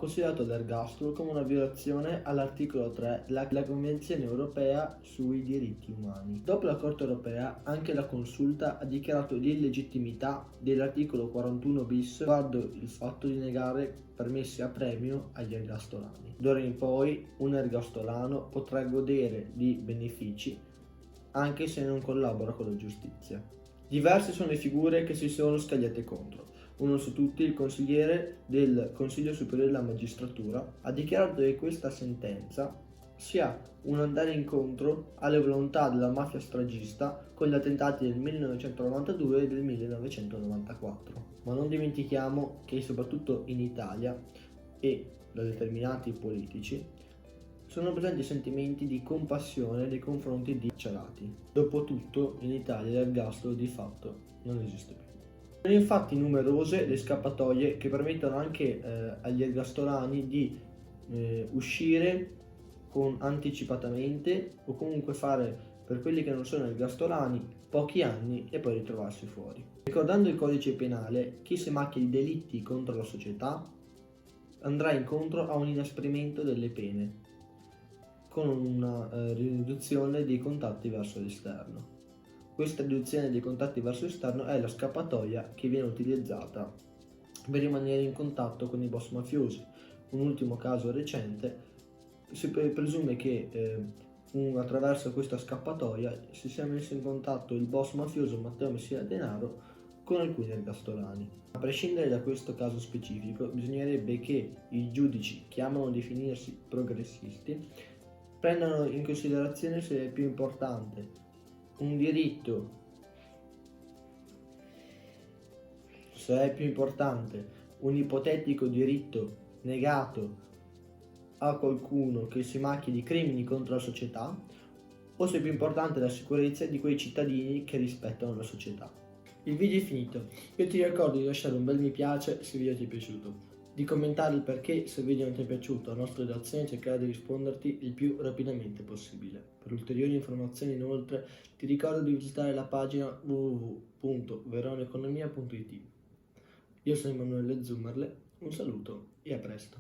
considerato l'ergastolo come una violazione all'articolo 3 della Convenzione europea sui diritti umani. Dopo la Corte europea, anche la Consulta ha dichiarato l'illegittimità dell'articolo 41 bis riguardo il fatto di negare permessi a premio agli ergastolani. D'ora in poi un ergastolano potrà godere di benefici anche se non collabora con la giustizia. Diverse sono le figure che si sono scagliate contro. Uno su tutti, il consigliere del Consiglio Superiore della Magistratura, ha dichiarato che questa sentenza sia un andare incontro alle volontà della mafia stragista con gli attentati del 1992 e del 1994. Ma non dimentichiamo che soprattutto in Italia e da determinati politici sono presenti sentimenti di compassione nei confronti di carcerati. Dopotutto, in Italia l'ergastolo di fatto non esiste più. Sono infatti numerose le scappatoie che permettono anche agli ergastolani di uscire anticipatamente o comunque fare, per quelli che non sono ergastolani, pochi anni e poi ritrovarsi fuori. Ricordando il codice penale, chi si macchia di delitti contro la società andrà incontro a un inasprimento delle pene, con una riduzione dei contatti verso l'esterno. Questa riduzione dei contatti verso l'esterno è la scappatoia che viene utilizzata per rimanere in contatto con i boss mafiosi. Un ultimo caso recente, si presume che attraverso questa scappatoia si sia messo in contatto il boss mafioso Matteo Messina Denaro con alcuni ergastolani. A prescindere da questo caso specifico, bisognerebbe che i giudici, che amano definirsi progressisti, prendano in considerazione se è più importante un diritto, se è più importante un ipotetico diritto negato a qualcuno che si macchia di crimini contro la società, o se è più importante la sicurezza di quei cittadini che rispettano la società. Il video è finito, io ti ricordo di lasciare un bel mi piace se il video ti è piaciuto, di commentare il perché se il video non ti è piaciuto. La nostra redazione cercherà di risponderti il più rapidamente possibile. Per ulteriori informazioni inoltre ti ricordo di visitare la pagina www.veroneconomia.it. Io sono Emanuele Zummerle, un saluto e a presto.